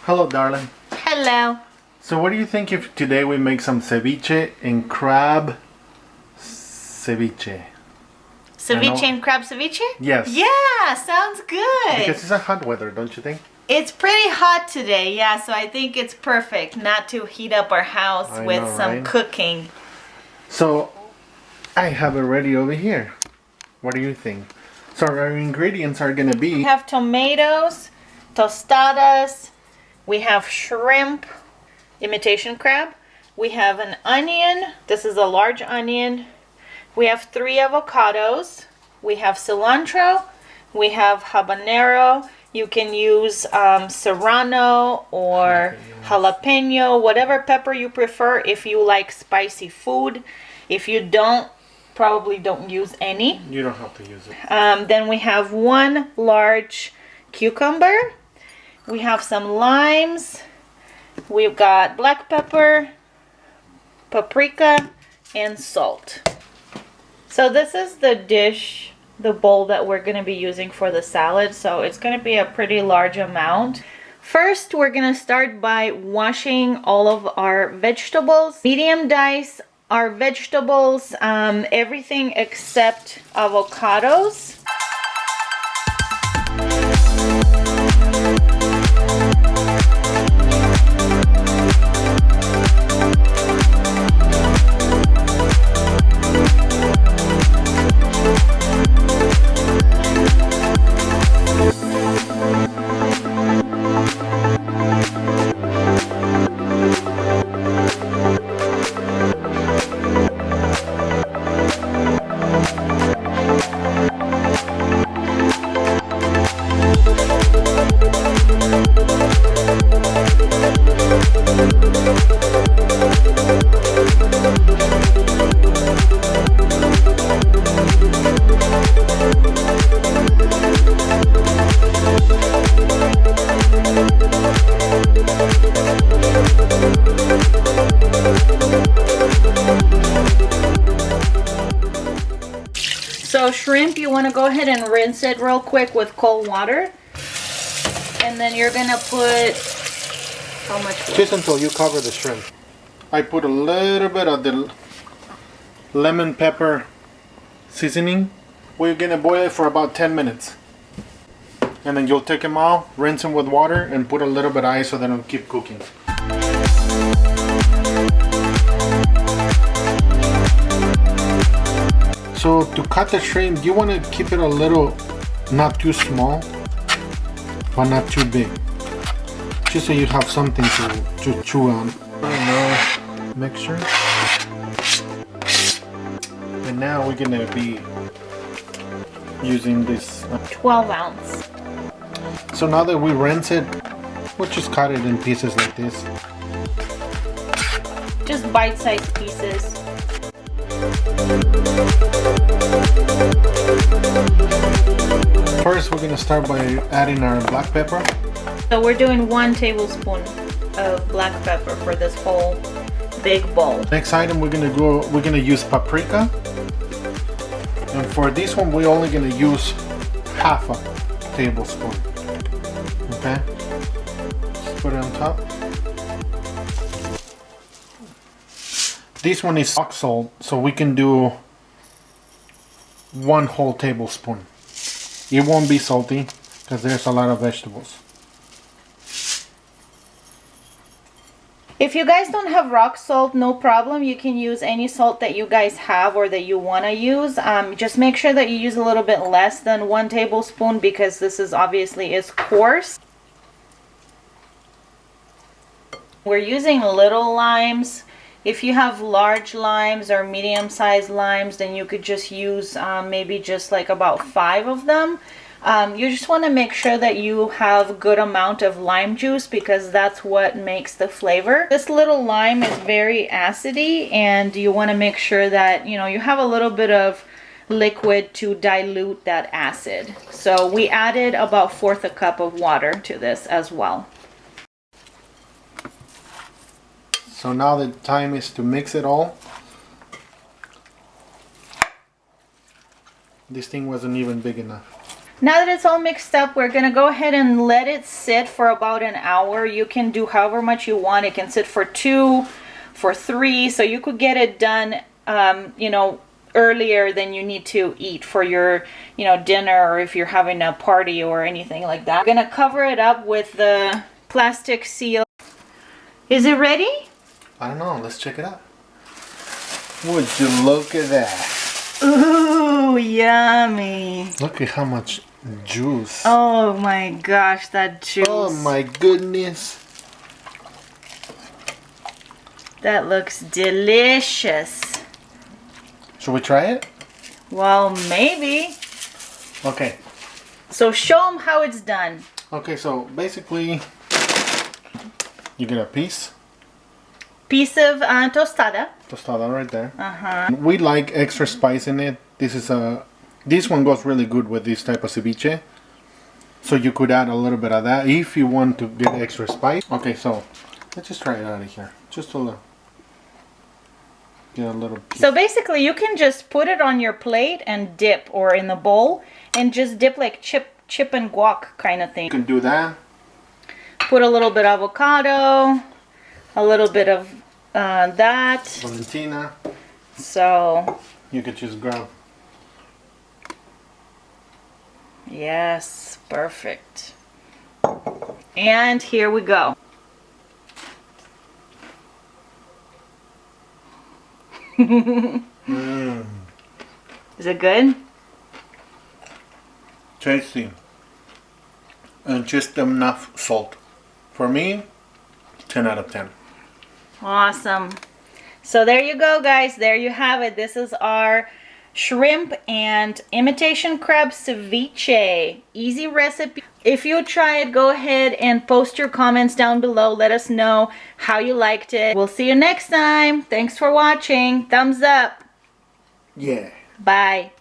Hello, darling. Hello. So what do you think if today we make some ceviche and crab ceviche? Ceviche and crab ceviche? Yes. Yeah, sounds good. Because it's a hot weather, don't you think? It's pretty hot today, yeah, so I think it's perfect not to heat up our house with some cooking. So I have it ready over here. What do you think? So our ingredients are gonna be... We have tomatoes, tostadas, we have shrimp, imitation crab, we have an onion, this is a large onion, we have 3 avocados, we have cilantro, we have habanero, you can use serrano or jalapeno, whatever pepper you prefer if you like spicy food. If you don't, probably don't use any. You don't have to use it. Then we have 1 large cucumber. We have some limes. We've got black pepper, paprika, and salt. So this is the dish, the bowl that we're going to be using for the salad. So it's going to be a pretty large amount. First, we're going to start by washing all of our vegetables. Medium dice our vegetables, everything except avocados. So shrimp, you want to go ahead and rinse it real quick with cold water. And then you're going to put, how much water? Just until you cover the shrimp. I put a little bit of the lemon pepper seasoning. We're going to boil it for about 10 minutes. And then you'll take them out, rinse them with water, and put a little bit of ice so that it'll keep cooking. So to cut the shrimp, you want to keep it a little, not too small, but not too big. Just so you have something to chew on. Mixture. And now we're going to be using this 12 ounce. So now that we rinse it, we'll just cut it in pieces like this. Just bite-sized pieces. First, we're gonna start by adding our black pepper. So we're doing 1 tablespoon of black pepper for this whole big bowl. Next item, we're gonna use paprika. And for this one, we're only gonna use half a tablespoon. Okay, just put it on top. This one is rock salt, so we can do 1 whole tablespoon. It won't be salty because there's a lot of vegetables. If you guys don't have rock salt, no problem. You can use any salt that you guys have or that you want to use. Just make sure that you use a little bit less than 1 tablespoon because this is obviously coarse. We're using little limes. If you have large limes or medium-sized limes, then you could just use maybe just like about 5 of them. You just want to make sure that you have a good amount of lime juice because that's what makes the flavor. This little lime is very acidy and you want to make sure that you have a little bit of liquid to dilute that acid. So we added about 1/4 cup of water to this as well. So now the time is to mix it all. This thing wasn't even big enough. Now that it's all mixed up, we're gonna go ahead and let it sit for about an hour. You can do however much you want. It can sit for 2, for 3, so you could get it done, you know, earlier than you need to eat for your, you know, dinner, or if you're having a party or anything like that. I'm gonna cover it up with the plastic seal. Is it ready? I don't know. Let's check it out. Would you look at that? Ooh, yummy. Look at how much juice. Oh my gosh, that juice. Oh my goodness. That looks delicious. Should we try it? Well, maybe. Okay. So show them how it's done. Okay, so basically you get a piece Of tostada. tostada right there. We like extra spice in it. This one goes really good with this type of ceviche. So you could add a little bit of that if you want to get extra spice. Okay, so let's just try it out of here. Just a little. Get a little piece. So basically you can just put it on your plate and dip, or in the bowl, and just dip like chip and guac kind of thing. You can do that. Put a little bit of avocado, a little bit of that. Valentina. So You could just grab. yes, perfect. And here we go. Is it good? Tasty. And just enough salt. For me, 10 out of 10. Awesome. So there you go, guys. There you have it. This is our shrimp and imitation crab ceviche. Easy recipe. If you try it, go ahead and post your comments down below. Let us know how you liked it. We'll see you next time. Thanks for watching. Thumbs up. Yeah. Bye.